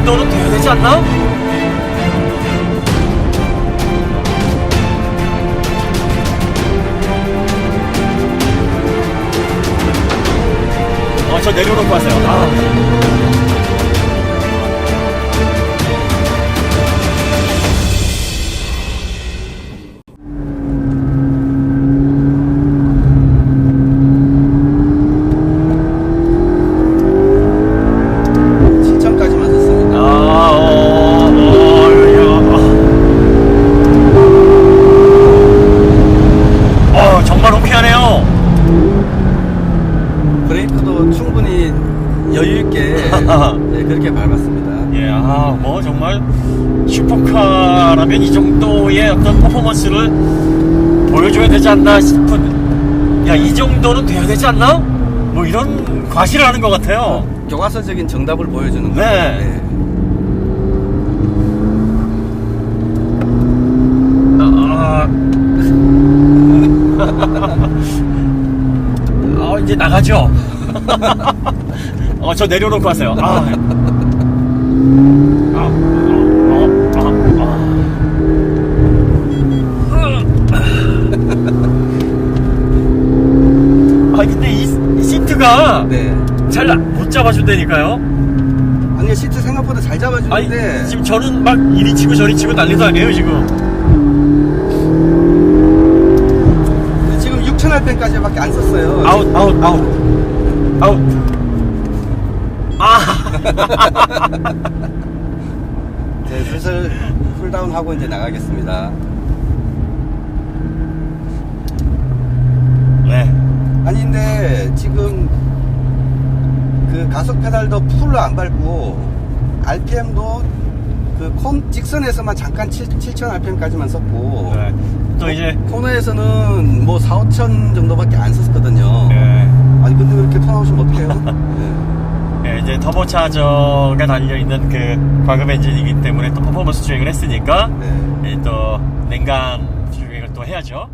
정도는 돼야 되지 않나? 저 내려놓고 하세요. 신천까지만 썼습니다. 정말 호쾌하네요. 브레이크도 충분히 여유있게 네, 그렇게 밟았습니다. 예, 뭐 정말 슈퍼카라면 이 정도의 어떤 퍼포먼스를 보여줘야 되지 않나 싶은, 야, 이 정도는 돼야 되지 않나? 뭐 이런 과시를 하는 것 같아요. 교과서적인 정답을 보여주는 거죠. 네. 이제 나가죠. 저 내려놓고 하세요. 근데 이 시트가 네. 잘 못 잡아준다니까요. 아니, 시트 생각보다 잘 잡아주는데 지금 저는 막 이리 치고 저리 치고 난리도 아니에요 지금. 지금 6,000rpm까지밖에 안 썼어요. 아웃. 네, 슬슬 쿨다운하고 이제 나가겠습니다. 네. 아니 근데 지금 그 가속 페달도 풀로 안 밟고 RPM도 그 직선에서만 잠깐 7,000rpm까지만 썼고 네. 또 이제 코너에서는 뭐 4,5,000 정도밖에 안 썼거든요. 네. 아니 근데 그렇게 턴아웃이 어떡해요? 네, 이제 터보차저가 달려있는 그 과급 엔진이기 때문에 또 퍼포먼스 주행을 했으니까 네. 또 냉간 주행을 또 해야죠.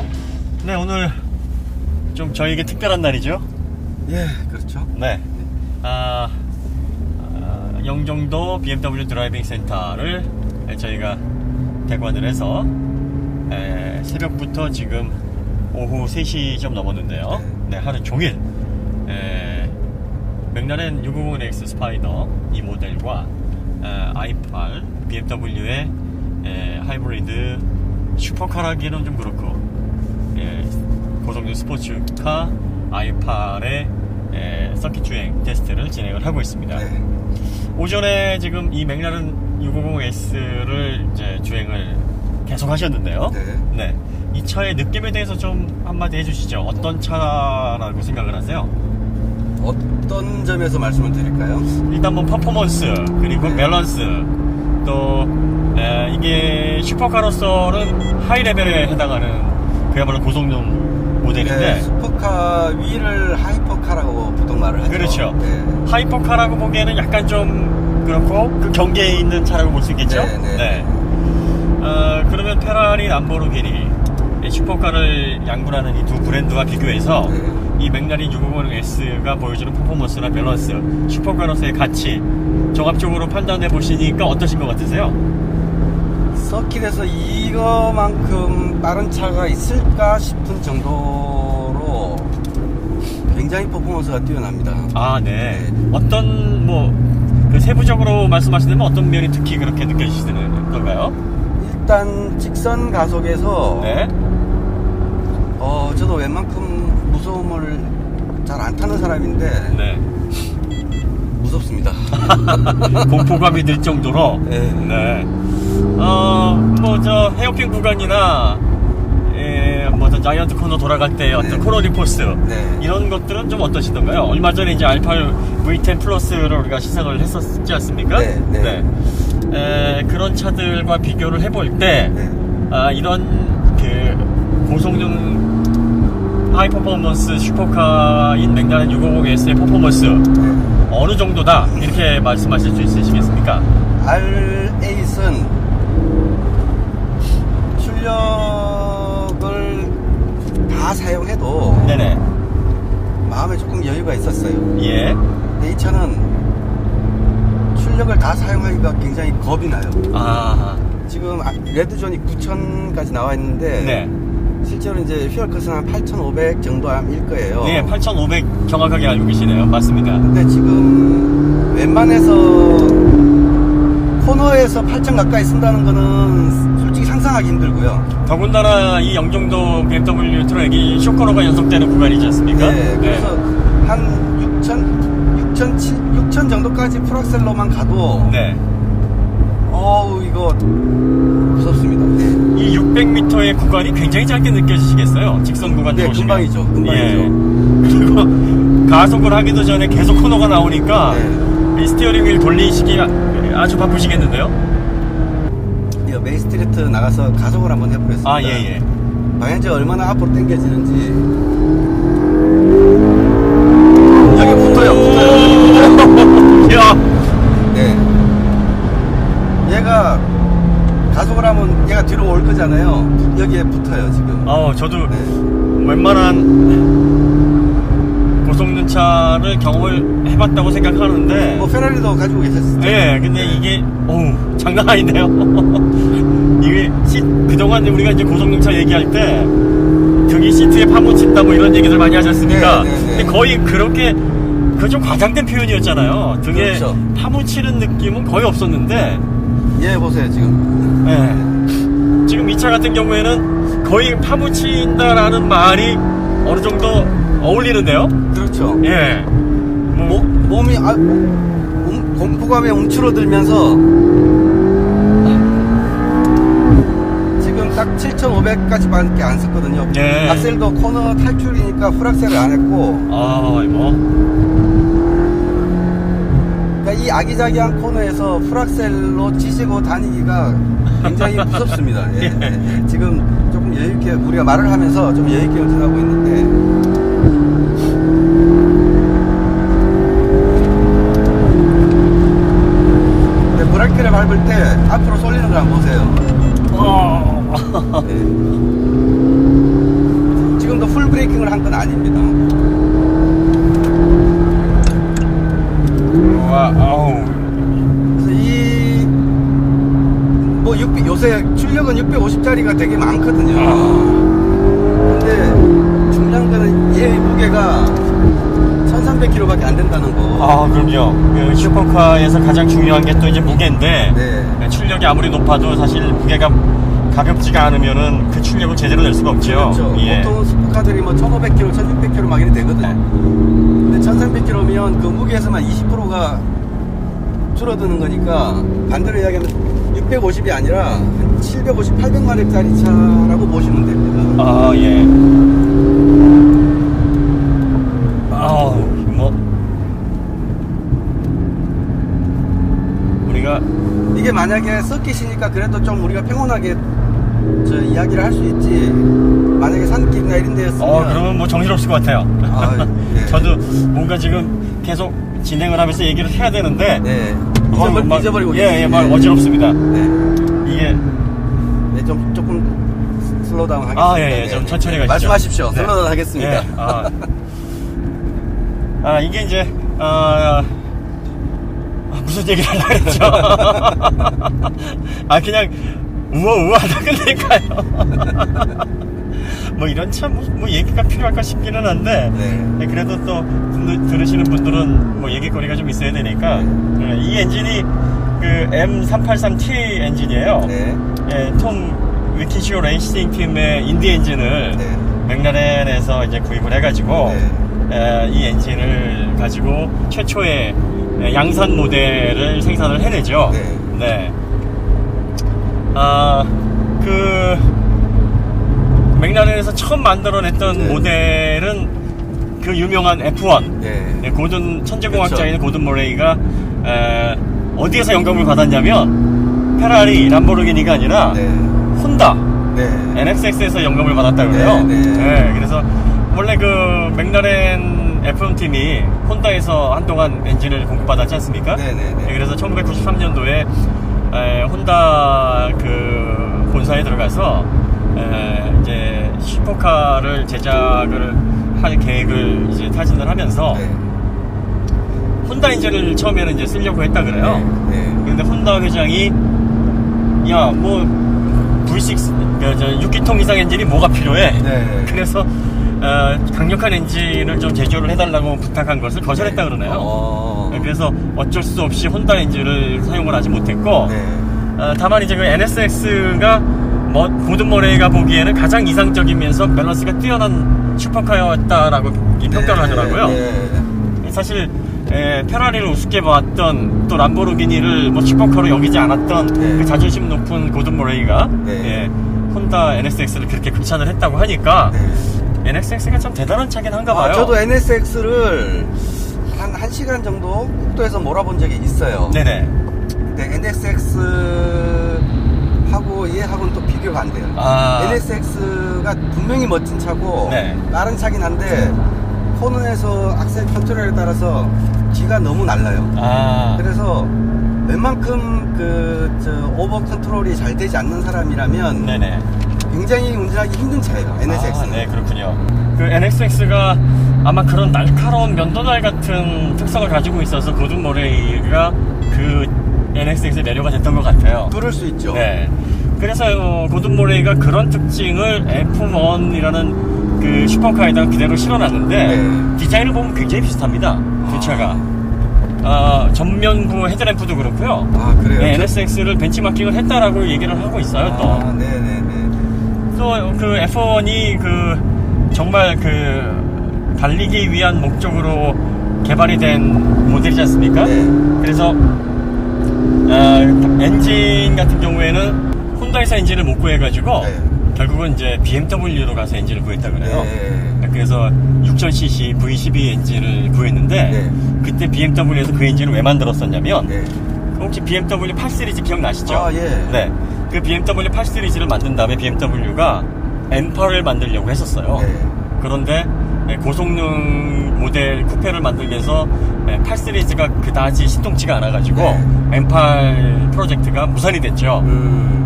반갑습니다. 네, 오늘 좀 저에게 특별한 날이죠. 예, 그렇죠. 네. 영종도 BMW 드라이빙 센터를 저희가 대관을 해서 새벽부터 지금 오후 3시 좀 넘었는데요. 네, 하루 종일 맥라렌 650X 스파이더 이 모델과 i8 BMW의 하이브리드 슈퍼카라기는 좀 그렇고 고성능 스포츠카 i8의 서킷 주행 테스트를 진행을 하고 있습니다. 네. 오전에 지금 이 맥라렌 650S를 이제 주행을 계속 하셨는데요. 네. 이 차의 느낌에 대해서 좀 한마디 해주시죠. 어떤 차라고 생각을 하세요? 어떤 점에서 말씀을 드릴까요? 일단 뭐 퍼포먼스 그리고 네. 밸런스 또 이게 슈퍼카로서는 하이 레벨에 해당하는 그야말로 고성능 모델인데 네, 슈퍼카 위를 하이퍼카라고 보통 말을 하죠. 그렇죠. 네. 하이퍼카라고 보기에는 약간 좀 그렇고 그 경계에 있는 차라고 볼 수 있겠죠. 네. 그러면 페라리, 람보르기니 슈퍼카를 양분하는 이 두 브랜드와 비교해서 이 맥라렌 650S가 보여주는 퍼포먼스나 밸런스, 슈퍼카로서의 가치 종합적으로 판단해 보시니까 어떠신 것 같으세요? 서킷에서 이거만큼 빠른 차가 있을까 싶은 정도로 굉장히 퍼포먼스가 뛰어납니다. 네. 어떤 그 세부적으로 말씀하시면 어떤 면이 특히 그렇게 느껴지시는 건가요? 일단 직선 가속에서 네. 저도 웬만큼 무서움을 잘 안 타는 사람인데 네. 무섭습니다. 공포감이 들 정도로. 네. 저 헤어핀 구간이나 저 자이언트 코너 돌아갈 때 어떤 코너 리포스 이런 것들은 좀 어떠시던가요? 얼마 전에 이제 R8 V10 플러스를 우리가 시승을 했었지 않습니까? 네. 그런 차들과 비교를 해볼 때 이런 그 고성능 하이 퍼포먼스 슈퍼카인 맥라렌 650S의 퍼포먼스 어느 정도다 이렇게 말씀하실 수 있으시겠습니까? R8은 출력을 다 사용해도 네네. 마음에 조금 여유가 있었어요. 예. 근데 이 차는 출력을 다 사용하기가 굉장히 겁이 나요. 지금 레드존이 9,000까지 나와 있는데 네. 실제로 이제 퓨얼컷은 한 8,500 정도일 거예요. 네, 8,500 정확하게 알고 계시네요. 맞습니다. 근데 지금 웬만해서 코너에서 8,000 가까이 쓴다는 거는 솔직히 상상하기 힘들고요. 더군다나 이 영종도 BMW 트랙이 쇼코너가 연속되는 구간이지 않습니까? 네, 그래서 한 6,000 정도까지 풀악셀로만 가도 네. 이거 무섭습니다. 네. 이 600m의 구간이 굉장히 짧게 느껴지시겠어요? 직선 구간 네, 들어오시면. 금방이죠. 그리고 가속을 하기도 전에 계속 코너가 나오니까 이 스티어링 휠 돌리시기 아주 바쁘시겠는데요? 메인스트리트 나가서 가속을 한번 해보겠습니다. 예. 방향제가 얼마나 앞으로 당겨지는지. 여기 붙어요. 이야. 네. 얘가 가속을 하면 얘가 뒤로 올 거잖아요. 여기에 붙어요 지금. 저도 웬만한 고성능 차를 경험을 해봤다고 생각하는데 페라리도 가지고 계셨죠? 근데 이게 장난 아닌데요. 이게 그동안 우리가 이제 고성능 차 얘기할 때 등이 시트에 파묻힌다 이런 얘기들 많이 하지 않습니까? 근데 거의 그렇게 좀 과장된 표현이었잖아요. 등에 그렇죠. 파묻히는 느낌은 거의 없었는데 얘 보세요 지금. 지금 이 차 같은 경우에는 거의 파묻힌다라는 말이 어느 정도 어울리는데요. 그렇죠. 몸이 공포감에 움츠러들면서 지금 딱 7,500까지밖에 안 썼거든요. 악셀도 코너 탈출이니까 풀악셀을 안 했고. 그러니까 이 아기자기한 코너에서 풀악셀로 치시고 다니기가 굉장히 무섭습니다. 지금 조금 여유있게 우리가 말을 하면서 좀 여유있게 운전하고 있는데 브레이크를 밟을 때 앞으로 쏠리는 걸 한번 보세요. 세팅을 한 건 아닙니다. 와, 아우. 그래서 뭐 요새 출력은 650짜리가 되게 많거든요. 근데 중요한 거는 얘 무게가 1300kg밖에 안 된다는 거. 아, 그럼요. 그 슈퍼카에서 가장 중요한 게 또 이제 무게인데, 네. 출력이 아무리 높아도 사실 무게가 가볍지가 않으면은 그 출력을 제대로 낼 수가 없죠. 그렇죠. 예. 보통 슈퍼카들이 뭐 1500kg, 1600kg 막 이렇게 되거든. 근데 1300kg면 그 무게에서만 20%가 줄어드는 거니까 반대로 이야기하면 650이 아니라 750, 800마력짜리 차라고 보시면 됩니다. 아, 예. 아우, 뭐. 우리가, 이게 만약에 서킷이니까 그래도 좀 우리가 평온하게 이야기를 할 수 있지. 만약에 산길이나 이런 데였으면 그러면 뭐 정신없을 것 같아요. 아, 네. 저도 뭔가 지금 계속 진행을 하면서 얘기를 해야 되는데, 네. 막- 잊어버리고 예, 막 네. 어지럽습니다. 네. 이게, 네, 조금 슬로우다운 하겠습니다. 아, 예, 예. 좀 천천히 가시죠. 말씀하십시오. 네. 슬로우다운 하겠습니다. 예, 이게 이제, 무슨 얘기를 하려고 했죠? 그냥, 우아하다 끝낼까요? 뭐 이런 참, 뭐 얘기가 필요할까 싶기는 한데, 네. 그래도 또 들으시는 분들은 뭐 얘기거리가 좀 있어야 되니까, 이 엔진이 그 M383T 엔진이에요. 네. 예, 톰 위키쇼 레이싱 팀의 인디 엔진을 네. 맥라렌에서 이제 구입을 해가지고 이 엔진을 가지고 최초의 양산 모델을 생산을 해내죠. 네. 네. 그 맥라렌에서 처음 만들어냈던 네. 모델은 그 유명한 F1. 네. 고든 천재공학자인 고든 모레이가 어디에서 영감을 받았냐면 페라리, 람보르기니가 아니라 네. 혼다 네. NSX에서 영감을 받았다 그래요. 네, 네. 그래서 원래 그 맥라렌 F1 팀이 혼다에서 한동안 엔진을 공급받았지 않습니까? 네, 네, 네. 그래서 1993년도에 혼다 그 본사에 들어가서 이제 슈퍼카를 제작을 할 계획을 이제 타진을 하면서 네. 혼다 엔진을 처음에는 이제 쓰려고 했다 그래요. 네. 근데 혼다 회장이 야 뭐 V6 6기통 이상 엔진이 뭐가 필요해? 네. 그래서 강력한 엔진을 좀 제조를 해달라고 부탁한 것을 거절했다 그러네요. 그래서 어쩔 수 없이 혼다 엔진을 사용을 하지 못했고, 네. 다만 이제 그 NSX가 고든 모레이가 보기에는 가장 이상적이면서 밸런스가 뛰어난 슈퍼카였다라고 평가를 하더라고요. 네. 사실 페라리를 우습게 봤던 또 람보르기니를 뭐 슈퍼카로 여기지 않았던 네. 그 자존심 높은 고든 모레이가 네. 혼다 NSX를 그렇게 극찬을 했다고 하니까 네. NSX가 참 대단한 차긴 한가 봐요. 저도 NSX를 한 1시간 정도 국도에서 몰아본 적이 있어요. 네네. 근데 NSX하고 얘하고는 또 비교가 안 돼요. NSX가 분명히 멋진 차고 네. 다른 차긴 한데 코너에서 악셀 컨트롤에 따라서 기가 너무 날라요. 그래서 웬만큼 오버 컨트롤이 잘 되지 않는 사람이라면 네네. 굉장히 운전하기 힘든 차예요. NSX는. 네, 그렇군요. 그 NSX가 아마 그런 날카로운 면도날 같은 특성을 가지고 있어서 고든 모레이가 그 NSX의 매료가 됐던 것 같아요. 그럴 수 있죠. 네. 그래서 고든 모레이가 그런 특징을 F1이라는 그 슈퍼카에다가 그대로 실어놨는데 네. 디자인을 보면 굉장히 비슷합니다. 두 차가. 전면부 헤드램프도 그렇고요. 그래요? 네, NSX를 벤치마킹을 했다라고 얘기를 하고 있어요. 또. 네네네. 또 그 F1이 그 정말 그 달리기 위한 목적으로 개발이 된 모델이지 않습니까? 네. 그래서 엔진 같은 경우에는 혼다에서 엔진을 못 구해가지고 네. 결국은 이제 BMW로 가서 엔진을 구했다 그래요. 네. 그래서 6000cc V12 엔진을 구했는데 네. 그때 BMW에서 그 엔진을 왜 만들었었냐면 네. 혹시 BMW 8 시리즈 기억나시죠? 예. 네. 그 BMW 8 시리즈를 만든 다음에 BMW가 M8을 만들려고 했었어요. 네. 그런데 고성능 모델 쿠페를 만들면서 8 시리즈가 그다지 신통치가 않아가지고 네. M8 프로젝트가 무산이 됐죠.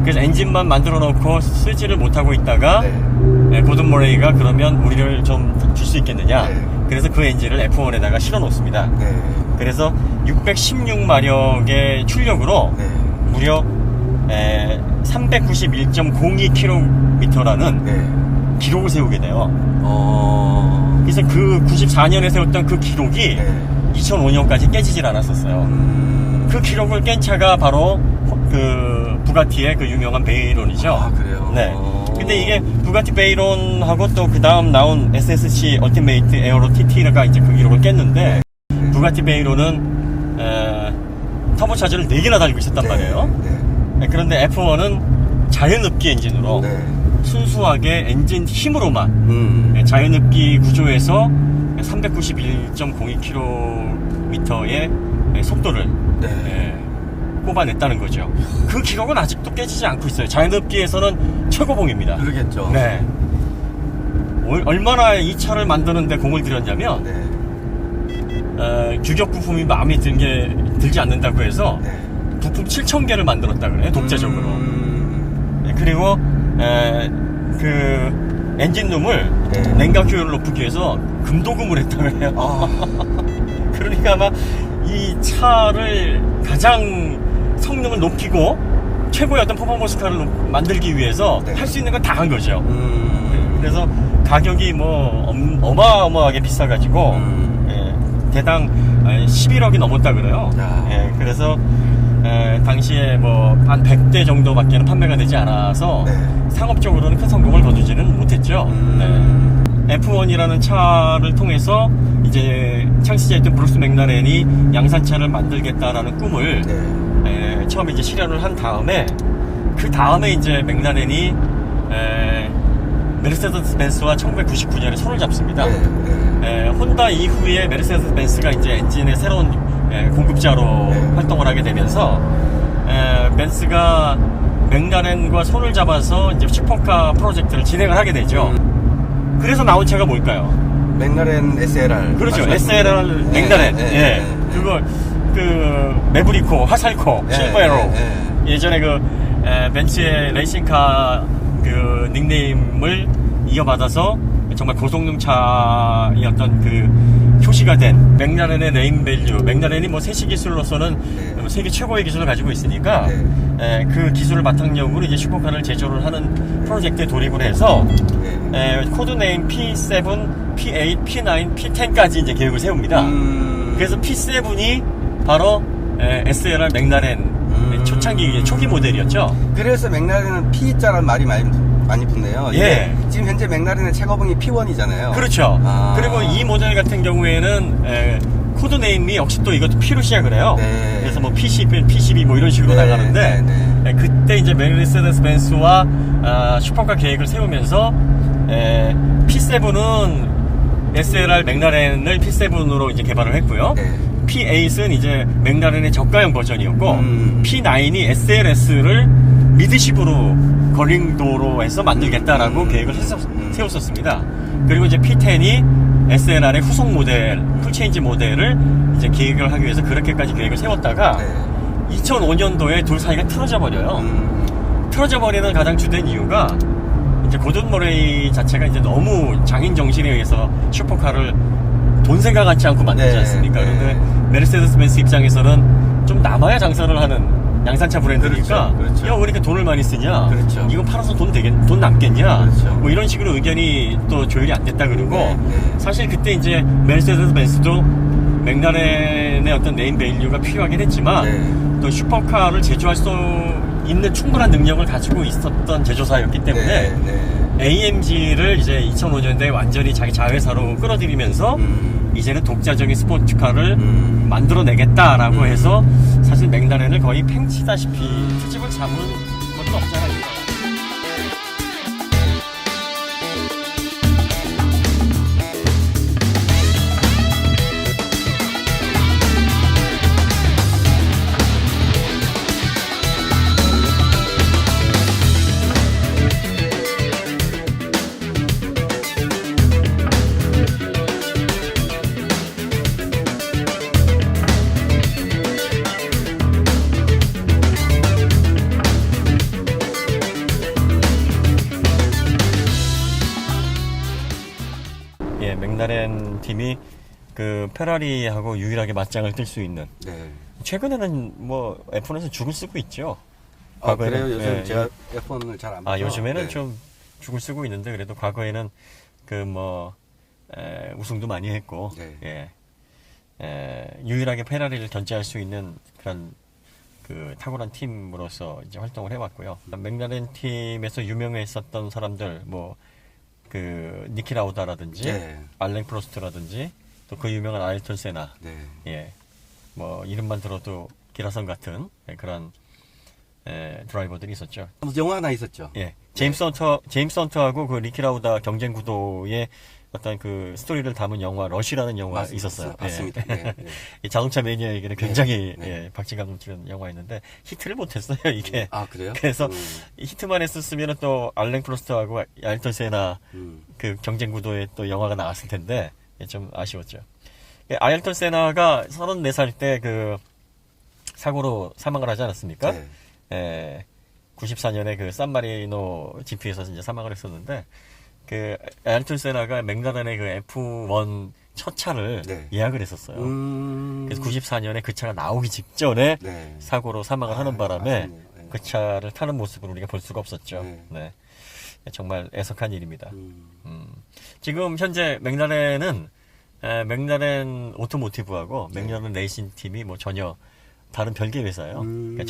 그래서 엔진만 만들어 놓고 쓰지를 못하고 있다가 네. 고든 모레이가 그러면 우리를 좀 줄 수 있겠느냐. 네. 그래서 그 엔진을 F1에다가 실어 놓습니다. 네. 그래서 616마력의 출력으로 네. 무려 391.02km라는 네. 기록을 세우게 돼요. 어. 그래서 그 94년에 세웠던 그 기록이 네. 2005년까지 깨지질 않았었어요. 그 기록을 깬 차가 바로 그 부가티의 그 유명한 베이론이죠. 아, 그래요? 네. 근데 이게 부가티 베이론하고 또 그 다음 나온 SSC 얼티메이트 에어로 TT가 이제 그 기록을 깼는데, 부가티 베이론은 터보차저를 4개나 달고 있었단 말이에요. 네. 그런데 F1은 자연흡기 엔진으로 네. 순수하게 엔진 힘으로만 자연흡기 구조에서 391.02km의 속도를 네. 꼽아냈다는 거죠. 그 기록은 아직도 깨지지 않고 있어요. 자연흡기에서는 최고봉입니다. 그러겠죠. 네. 얼마나 이 차를 만드는데 공을 들였냐면, 네. 규격 부품이 마음에 들지 않는다고 해서 네. 부품 7,000개를 만들었다 그래요. 독자적으로. 네, 그리고 그 엔진룸을 네. 냉각 효율을 높이기 위해서 금도금을 했다 그래요. 아. 그러니까 아마 이 차를 가장 성능을 높이고 최고의 어떤 퍼포먼스카를 만들기 위해서 네. 할 수 있는 건 다 한 거죠. 그래서 가격이 뭐 어마어마하게 비싸가지고 대당 11억이 넘었다 그래요. 그래서 당시에 뭐 한 100대 정도밖에는 판매가 되지 않아서 네. 상업적으로는 큰 성공을 거두지는 못했죠. F1이라는 차를 통해서 이제 창시자였던 브루스 맥라렌이 양산차를 만들겠다라는 꿈을 처음에 이제 실현을 한 다음에, 그 다음에 이제 맥라렌이 메르세데스 벤츠와 1999년에 손을 잡습니다. 혼다 이후에 메르세데스 벤츠가 이제 엔진의 새로운 공급자로 활동을 하게 되면서 벤츠가 맥라렌과 손을 잡아서 이제 슈퍼카 프로젝트를 진행을 하게 되죠. 그래서 나온 차가 뭘까요? 맥라렌 SLR. 그렇죠. SLR 맥라렌. 그걸 그 매브리코, 화살코, 실버에로. 예전에 그 벤츠의 레이싱카 그 닉네임을 이어받아서 정말 고성능 차이었던 그 표시가 된 맥라렌의 네임밸류. 맥라렌이 뭐 세시 기술로서는 세계 최고의 기술을 가지고 있으니까 그 기술을 바탕력으로 이제 슈퍼카를 제조를 하는 프로젝트에 돌입을 해서 코드네임 P7, P8, P9, P10까지 이제 계획을 세웁니다. 그래서 P7이 바로 SLR 맥라렌 초창기 초기 모델이었죠. 그래서 맥라렌은 P자라는 말이 많이 붙네요. 지금 현재 맥라렌의 최고봉이 P1이잖아요. 그렇죠. 그리고 이 모델 같은 경우에는 코드네임이 역시 또 이것도 P로 시작을 해요. 그래서 뭐 P11, P12 뭐 이런 식으로 나가는데 그때 이제 메르세데스 벤츠와 슈퍼카 계획을 세우면서 P7은 SLR 맥라렌을 P7으로 이제 개발을 했고요. P8은 이제 맥라렌의 저가형 버전이었고, P9이 SLS를 미드십으로 거링도로에서 만들겠다라고 계획을 세웠었습니다. 그리고 이제 P10이 SLR의 후속 모델, 풀체인지 모델을 이제 계획을 하기 위해서 그렇게까지 계획을 세웠다가 2005년도에 둘 사이가 틀어져 버려요. 틀어져 버리는 가장 주된 이유가 이제 고든 모레이 자체가 이제 너무 장인 정신에 의해서 슈퍼카를 돈 생각하지 않고 만들지 않습니까? 근데 메르세데스 벤츠 입장에서는 좀 남아야 장사를 하는 양산차 브랜드니까, 그렇죠. 야, 왜 이렇게 돈을 많이 쓰냐? 그렇죠. 이거 팔아서 돈 남겠냐? 그렇죠. 뭐 이런 식으로 의견이 또 조율이 안 됐다 그러고, 사실 그때 이제 메르세데스 벤츠도 맥라렌의 어떤 네임 밸류가 필요하긴 했지만, 또 슈퍼카를 제조할 수 있는 충분한 능력을 가지고 있었던 제조사였기 때문에, AMG를 이제 2005년대에 완전히 자기 자회사로 끌어들이면서 이제는 독자적인 스포츠카를 만들어내겠다라고 해서 사실 맥라렌을 거의 팽치다시피 트집을 잡은 것도 없지 않아 있어요. 예, 맥라렌 팀이 그 페라리하고 유일하게 맞짱을 뜰 수 있는. 네. 최근에는 뭐 F1에서 죽을 쓰고 있죠. 아, 과거에는- 그래요? 요즘 예, 제가 F1을 잘 안 봐서. 요즘에는 네. 좀 죽을 쓰고 있는데 그래도 과거에는 그 뭐 우승도 많이 했고 네. 유일하게 페라리를 견제할 수 있는 그런 그 탁월한 팀으로서 이제 활동을 해왔고요. 맥라렌 팀에서 유명했었던 사람들 뭐 그 니키 라우다라든지 네. 알랭 프로스트라든지 또 그 유명한 아일톤 세나 네. 예, 뭐 이름만 들어도 기라성 같은 그런 드라이버들이 있었죠. 영화 하나 있었죠. 예, 제임스 헌터하고 그 리키 라우다 경쟁 구도의 어떤 그 스토리를 담은 영화 러시라는 영화 맞습니다. 있었어요. 맞습니다. 예. 네, 네. 이 자동차 매니아에게는 굉장히 네. 예, 박진감 넘치는 영화였는데 히트를 못했어요 이게. 아, 그래요? 그래서 히트만 했었으면 또 알랭 프로스트하고 아일턴 세나 그 경쟁 구도의 또 영화가 나왔을 텐데 예, 좀 아쉬웠죠. 예, 아일턴 세나가 34살 때 그 사고로 사망을 하지 않았습니까? 네. 예, 94년에 그 산마리노 GP에서 이제 사망을 했었는데 그 아일턴 세나가 맥라렌의 그 F1 첫 차를 네. 예약을 했었어요. 음. 그래서 94년에 그 차가 나오기 직전에 네. 사고로 사망을 하는 바람에 아쉽네요. 네. 그 차를 타는 모습을 우리가 볼 수가 없었죠. 네. 네. 정말 애석한 일입니다. 음. 지금 현재 맥라렌은 맥라렌 오토모티브하고 네. 맥라렌 레이싱 팀이 뭐 전혀 다른 별개의 회사예요. 그러니까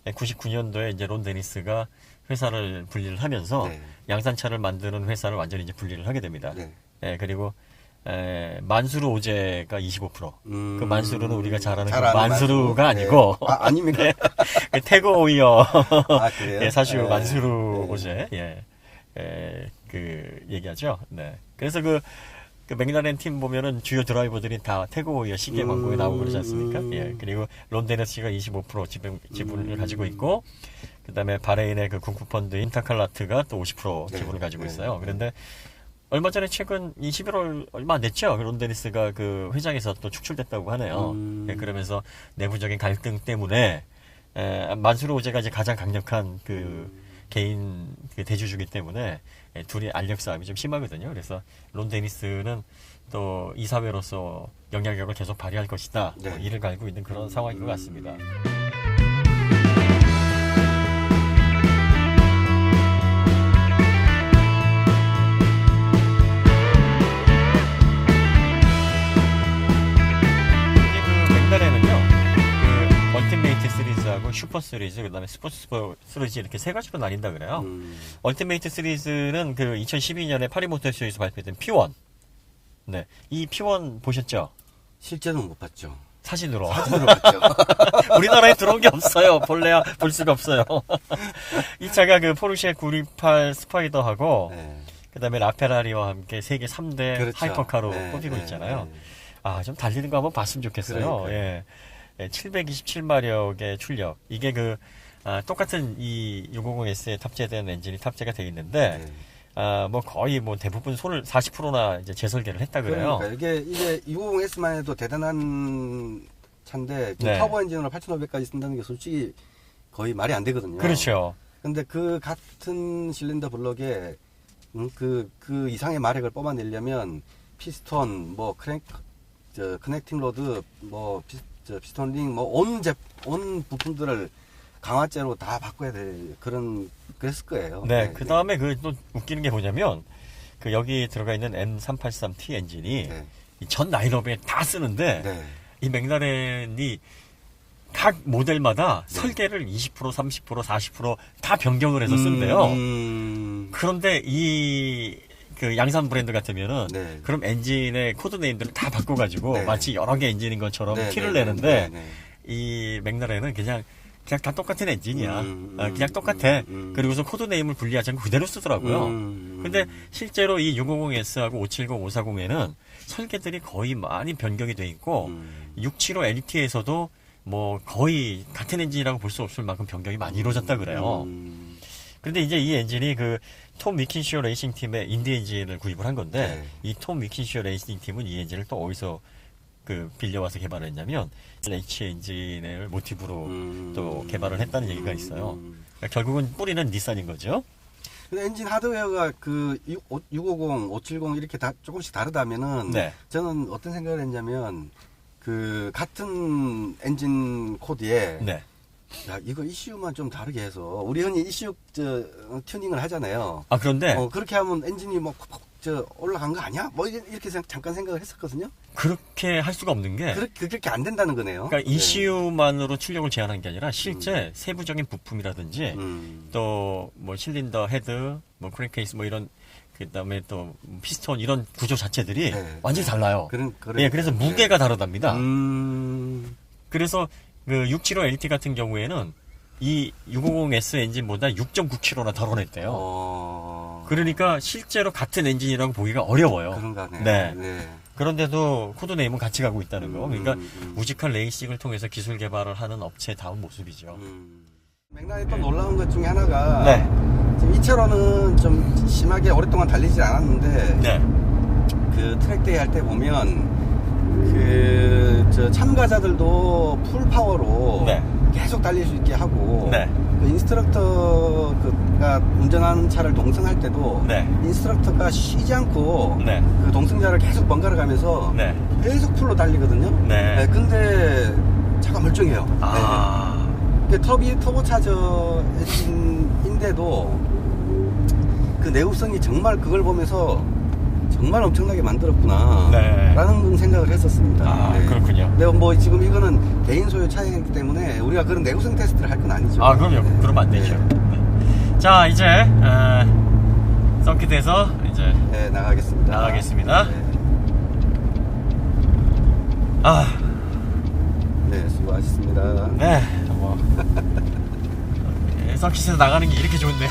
1999년도에 이제 론 데니스가 회사를 분리를 하면서 네. 양산차를 만드는 회사를 완전히 이제 분리를 하게 됩니다. 네. 그리고 만수르 오제가 25%. 그 만수르는 우리가 잘 아는 그 아는 만수르가 만수르. 아니고 네. 아, 아닙니까? 그 태고 오이어 아, 그래요? 예, 사실 네. 만수르 네. 오제 그 얘기하죠. 네. 그래서 그 맥라렌 팀 보면은 주요 드라이버들이 다 태고 오이어 시계 광고에 나오고 그러지 않습니까? 예. 그리고 론데네스가 25% 지분을 가지고 있고 그다음에 바레인의 그 군쿠 펀드 인타칼라트가 또 50% 네. 지분을 가지고 네. 있어요. 그런데 얼마 전에 최근 11월 얼마 안 됐죠. 론데니스가 그 회장에서 또 축출됐다고 하네요. 예, 그러면서 내부적인 갈등 때문에 만수르 오제가 이제 가장 강력한 그 개인 그 대주주기 때문에 둘이 알력 싸움이 좀 심하거든요. 그래서 론데니스는 또 이사회로서 영향력을 계속 발휘할 것이다. 네. 뭐 이를 갈고 있는 그런 상황인 것 같습니다. 얼티메이트 시리즈하고 슈퍼 시리즈, 그 다음에 스포츠 시리즈 이렇게 세 가지로 나뉜다 그래요. 얼티메이트 시리즈는 그 2012년에 파리 모터쇼에서 발표된 P1. 네. 이 P1 보셨죠? 실제는 못 봤죠. 사진으로. 사진으로 봤죠. 우리나라에 들어온 게 없어요. 볼래야 볼 수가 없어요. 이 차가 그 포르쉐 928 스파이더하고, 네. 그 다음에 라페라리와 함께 세계 3대 그렇죠. 하이퍼카로 네, 꼽히고 네, 있잖아요. 네. 아, 좀 달리는 거 한번 봤으면 좋겠어요. 그러니까요. 예. 727마력의 출력. 이게 똑같은 이 650S에 탑재된 엔진이 탑재가 되어 있는데, 네. 뭐 거의 뭐 대부분 손을 40%나 이제 재설계를 했다 그래요. 그러니까 이게 650S만 해도 대단한 차인데 네. 터보 엔진으로 8,500까지 쓴다는 게 솔직히 거의 말이 안 되거든요. 그렇죠. 근데 그 같은 실린더 블럭에 그 이상의 마력을 뽑아내려면 피스톤, 뭐 커넥팅 로드, 뭐 피스톤 링, 뭐 온 부품들을 강화제로 다 바꿔야 될 그랬을 거예요. 네, 그 다음에 또 웃기는 게 뭐냐면, 여기 들어가 있는 M383T 엔진이 네. 이 전 라인업에 다 쓰는데, 네. 이 맥라렌이 각 모델마다 네. 설계를 20%, 30%, 40%다 변경을 해서 쓴대요. 그런데 그 양산 브랜드 같으면은 네. 그럼 엔진의 코드 네임들을 다 바꿔가지고 네. 마치 여러 개 엔진인 것처럼 네, 티를 네, 내는데 네, 네. 이 맥라렌은 그냥 다 똑같은 엔진이야. 그냥 똑같아. 그리고서 코드 네임을 분리하지 않고 그대로 쓰더라고요. 근데 실제로 이 650S하고 570, 540에는 설계들이 거의 많이 변경이 돼 있고 675 LT에서도 뭐 거의 같은 엔진이라고 볼 수 없을 만큼 변경이 많이 이루어졌다 그래요. 그런데 이제 이 엔진이 톰 위킨시어 레이싱 팀의 인디 엔진을 구입을 한 건데 네. 이 톰 위킨시어 레이싱 팀은 이 엔진을 또 어디서 빌려와서 개발을 했냐면 H 엔진을 모티브로 또 개발을 했다는 얘기가 있어요. 그러니까 결국은 뿌리는 닛산인 거죠. 근데 엔진 하드웨어가 그 650, 570 이렇게 다 조금씩 다르다면은 네. 저는 어떤 생각을 했냐면 그 같은 엔진 코드에 네. 야 이거 ECU만 좀 다르게 해서 우리 흔히 ECU 튜닝을 하잖아요. 아, 그런데 그렇게 하면 엔진이 뭐 올라간 거 아니야? 뭐 이렇게 잠깐 생각을 했었거든요. 그렇게 할 수가 없는 게 그렇게 안 된다는 거네요. 그러니까 ECU만으로 출력을 제한한 게 아니라 실제 세부적인 부품이라든지 또 뭐 실린더 헤드, 뭐 크랭케이스 뭐 이런 그다음에 또 피스톤 이런 구조 자체들이 네. 완전히 달라요. 예, 그래서 무게가 다르답니다. 그래서 그래서 그 675 LT 같은 경우에는 이 650S 엔진보다 6.9kg나 덜어냈대요. 그러니까 실제로 같은 엔진이라고 보기가 어려워요. 그런가 네. 네. 네. 그런데도 코드네임은 같이 가고 있다는 거. 그러니까 우직한 레이싱을 통해서 기술 개발을 하는 업체다운 모습이죠. 맥락에 또 놀라운 것 중에 하나가 네. 지금 이 차로는 좀 심하게 오랫동안 달리지 않았는데 네. 그 트랙데이 할 때 보면 저 참가자들도 풀 파워로 네. 계속 달릴 수 있게 하고 네. 그 인스트럭터가 운전하는 차를 동승할 때도 네. 인스트럭터가 쉬지 않고 네. 그 동승자를 계속 번갈아 가면서 네. 계속 풀로 달리거든요. 네. 근데 차가 멀쩡해요. 아. 네. 터보차저 엔진인데도 그 내구성이 정말 그걸 보면서 정말 엄청나게 만들었구나 네. 라는 생각을 했었습니다. 아, 그렇군요. 근데 뭐 지금 이거는 개인 소유 차이기 때문에 우리가 그런 내구성 테스트를 할 건 아니죠. 아, 그럼요. 네. 그러면 안 되죠. 네. 자, 이제 서킷에서 이제 네, 나가겠습니다. 네. 아, 네, 수고하셨습니다. 네. 뭐 서킷에서 나가는 게 이렇게 좋네요.